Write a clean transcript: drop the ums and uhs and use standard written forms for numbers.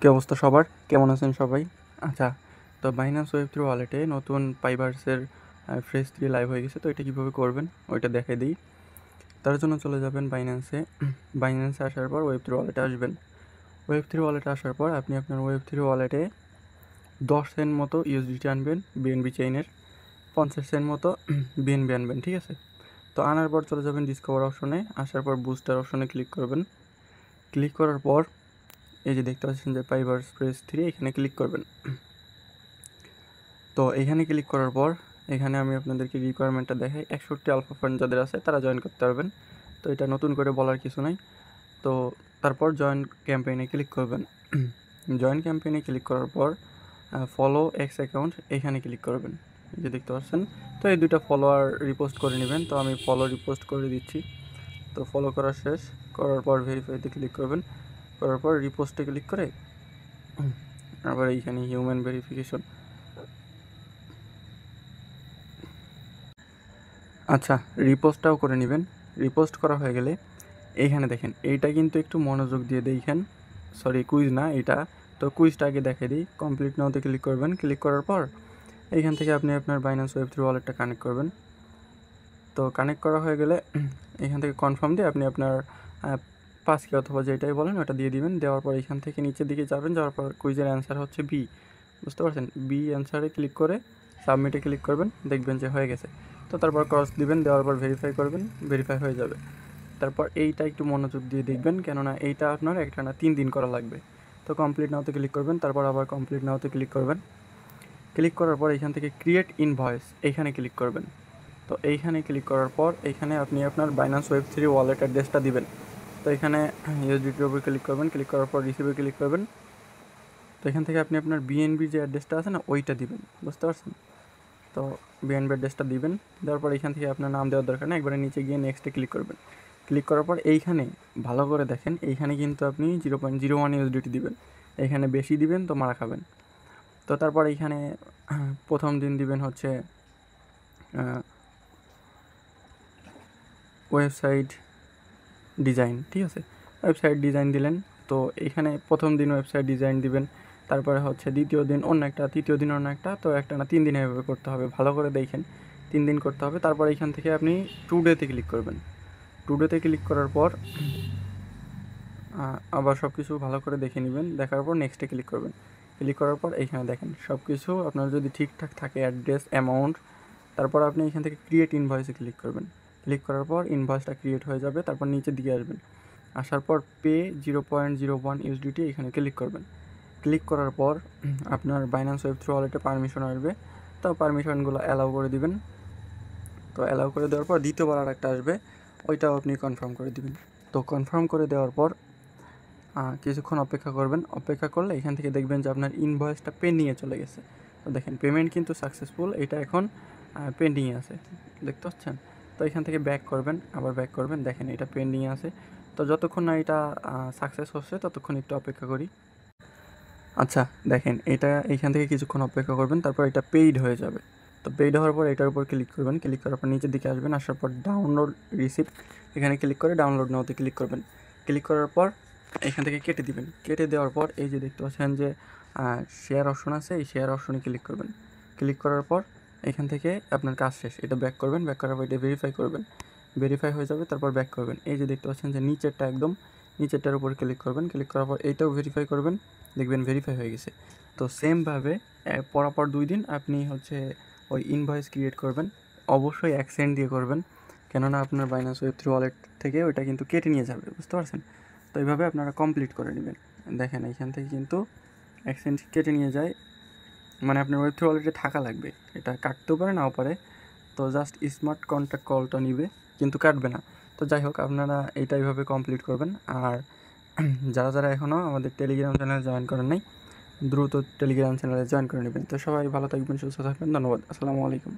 কী অবস্থা সবার, কেমন আছেন সবাই? আচ্ছা, তো বাইন্যান্স ওয়েব3 ওয়ালেটে নতুন পাইবার্সের ফ্রেশ 3 লাইভ হয়ে গেছে। তো এটা কীভাবে করবেন ওইটা দেখে দিই। তার জন্য চলে যাবেন বাইন্যান্সে আসার পর ওয়েব3 ওয়ালেটে আসবেন। ওয়েব3 ওয়ালেটে আসার পর আপনি আপনার ওয়েব3 ওয়ালেটে 10 সেন্ট মতো ইউএসডিটি আনবেন বিএনবি চেইনের, 50 সেন্ট মতো বিএনবি আনবেন, ঠিক আছে? তো আনার পর চলে যাবেন ডিসকভার অপশনে, আসার পর বুস্টার অপশনে ক্লিক করবেন। ক্লিক করার পর এই যে দেখতে পাচ্ছেন যে পাইবার্স ফ্রেশ 3, এখানে ক্লিক করবেন। তো এখানে ক্লিক করার পর এখানে আমি আপনাদেরকে রিকোয়ারমেন্টটা দেখাই। 61 আলফা ফান্ড যাদের আছে তারা জয়েন করতে পারবেন। তো এটা নতুন করে বলার কিছু নাই। তো তারপর জয়েন ক্যাম্পেইনে ক্লিক করবেন। জয়েন ক্যাম্পেইনে ক্লিক করার পর ফলো এক্স অ্যাকাউন্ট এখানে ক্লিক করবেন, এই যে দেখতে পাচ্ছেন। তো এই দুইটা ফলোয়ার রিপোস্ট করে নেবেন। তো আমি ফলো রিপোস্ট করে দিচ্ছি। তো ফলো করা শেষ করার পর ভেরিফাইতে ক্লিক করবেন। করার পর রিপোস্টে ক্লিক করে আবার এইখানে হিউম্যান ভেরিফিকেশন। আচ্ছা, রিপোস্টটাও করে নেবেন। রিপোস্ট করা হয়ে গেলে এইখানে দেখেন, এইটা কিন্তু একটু মনোযোগ দিয়ে দেখেন। সরি, কুইজ না এটা। তো কুইজটা আগে দেখে দিই। কমপ্লিট নাওতে ক্লিক করবেন। ক্লিক করার পর এইখান থেকে আপনি আপনার বাইন্যান্স ওয়েব3 ওয়ালেটটা কানেক্ট করবেন। তো কানেক্ট করা হয়ে গেলে এখান থেকে কনফার্ম দিয়ে আপনি আপনার পাস কি অথবা যেটাই বলেন ওটা দিয়ে দিবেন। দেওয়ার পর এখান থেকে নিচের দিকে যাবেন, যাওয়ার পর কুইজের অ্যান্সার হচ্ছে বি, বুঝতে পারছেন? বি অ্যান্সারে ক্লিক করে সাবমিটে ক্লিক করবেন, দেখবেন যে হয়ে গেছে। তো তারপর ক্রস দিবেন, দেওয়ার পর ভেরিফাই করবেন, ভেরিফাই হয়ে যাবে। তারপর এইটা একটু মনোযোগ দিয়ে দেখবেন, কেননা এইটা আপনার একটা না 3 দিন করা লাগবে। তো কমপ্লিট নাওতে ক্লিক করবেন, তারপর আবার কমপ্লিট নাওতে ক্লিক করবেন। ক্লিক করার পর এখান থেকে ক্রিয়েট ইনভয়েস এইখানে ক্লিক করবেন। তো এইখানে ক্লিক করার পর এইখানে আপনি আপনার বাইন্যান্স ওয়েব3 ওয়ালেট অ্যাড্রেসটা দিবেন। তো এখানে ইউএসডিটির উপর ক্লিক করবেন। ক্লিক করার পর রিসিভে ক্লিক করবেন। তো এখান থেকে আপনি আপনার বিএনবি যে অ্যাড্রেসটা আছে না ওইটা দিবেন, বুঝতে পারছেন? তো বিএনবি অ্যাড্রেসটা দিবেন। দেওয়ার পর এখান থেকে আপনার নাম দেওয়ার দরকার নেই, একবারে নিচে গিয়ে নেক্সটে ক্লিক করবেন। ক্লিক করার পর এইখানে ভালো করে দেখেন, এইখানে কিন্তু আপনি 0.01 ইউএসডিটি দিবেন। এইখানে বেশি দিবেন তো মারা খাবেন। তো তারপর এইখানে প্রথম দিন দিবেন হচ্ছে ওয়েবসাইট ডিজাইন, ঠিক আছে? ওয়েবসাইট ডিজাইন দিলেন। তো এখানে প্রথম দিন ওয়েবসাইট ডিজাইন দিবেন, তারপরে হচ্ছে দ্বিতীয় দিন অন্য একটা, তৃতীয় দিন অন্য একটা। তো একটা না 3 দিন এভাবে করতে হবে, ভালো করে দেখেন 3 দিন করতে হবে। তারপর এখান থেকে আপনি টুডেতে ক্লিক করবেন। টুডেতে ক্লিক করার পর আবার সব কিছু ভালো করে দেখে নেবেন। দেখার পর নেক্সটে ক্লিক করবেন। ক্লিক করার পর এইখানে দেখেন সব কিছু আপনার যদি ঠিকঠাক থাকে, অ্যাড্রেস, অ্যামাউন্ট, তারপর আপনি এখান থেকে ক্রিয়েট ইনভয়েসে ক্লিক করবেন। ক্লিক করার পর ইনভয়েসটা ক্রিয়েট হয়ে যাবে। তারপর নিচের দিকে আসবেন, আসার পর পে 0.01 ইউএসডিটি এখানে ক্লিক করবেন। ক্লিক করার পর আপনার বাইন্যান্স ওয়েব3 ওয়ালেটে পারমিশন আসবে। তো পারমিশনগুলো অ্যালাউ করে দিবেন। তো অ্যালাউ করে দেওয়ার পর দ্বিতীয়বার আর একটা আসবে, ওইটাও আপনি কনফার্ম করে দিবেন। তো কনফার্ম করে দেওয়ার পর কিছুক্ষণ অপেক্ষা করবেন। অপেক্ষা করলে এখান থেকে দেখবেন যে আপনার ইনভয়েসটা পেন্ডিংয়ে চলে গেছে। তো দেখেন পেমেন্ট কিন্তু সাকসেসফুল, এটা এখন পেন্ডিংয়ে আছে, দেখতে পাচ্ছেন? তো এখান থেকে ব্যাক করবেন, আবার ব্যাক করবেন, দেখেন এটা পেন্ডিংয়ে আছে। তো যতক্ষণ না এটা সাকসেস হচ্ছে ততক্ষণ একটু অপেক্ষা করি। আচ্ছা, দেখেন এটা এইখান থেকে কিছুক্ষণ অপেক্ষা করবেন, তারপর এটা পেইড হয়ে যাবে। তো পেইড হওয়ার পর এটার উপর ক্লিক করবেন। ক্লিক করার পর নিচের দিকে আসবেন, আসার পর ডাউনলোড রিসিপ্ট এখানে ক্লিক করে ডাউনলোড নাওতে ক্লিক করবেন। ক্লিক করার পর এখান থেকে কেটে দিবেন। কেটে দেওয়ার পর এই যে দেখতে পাচ্ছেন যে শেয়ার অপশন আছে, এই শেয়ার অপশনে ক্লিক করবেন। ক্লিক করার পর এখান থেকে আপনার কাজ শেষ। এটা ব্যাক করবেন, ব্যাক করার পর এটা ভেরিফাই করবেন। ভেরিফাই হয়ে যাবে, তারপর ব্যাক করবেন। এই যে দেখতে পাচ্ছেন যে নিচেরটা একদম নিচেরটার উপর ক্লিক করবেন। ক্লিক করার পর এইটাও ভেরিফাই করবেন, দেখবেন ভেরিফাই হয়ে গেছে। তো সেমভাবে পরপর 2 দিন আপনি হচ্ছে ওই ইনভয়েস ক্রিয়েট করবেন। অবশ্যই 1 সেন্ট দিয়ে করবেন, কেননা আপনার বাইন্যান্স ওয়েব3 ওয়ালেট থেকে ওইটা কিন্তু কেটে নিয়ে যাবে, বুঝতে পারছেন? তো এইভাবে আপনারা কমপ্লিট করে নেবেন। দেখেন এইখান থেকে কিন্তু 1 সেন্ট কেটে নিয়ে যায়, মানে আপনার ওয়েব3 ওয়ালেটে থাকা লাগবে। এটা কাটতেও পারে নাও পারে। তো জাস্ট স্মার্ট কন্ট্যাক্ট কলটা নিবে, কিন্তু কাটবে না। তো যাই হোক, আপনারা এইটা এইভাবে কমপ্লিট করবেন। আর যারা যারা এখনও আমাদের টেলিগ্রাম চ্যানেলে জয়েন করেন নাই, দ্রুত টেলিগ্রাম চ্যানেলে জয়েন করে নেবেন। তো সবাই ভালো থাকবেন, সুস্থ থাকবেন, ধন্যবাদ, আসসালামু আলাইকুম।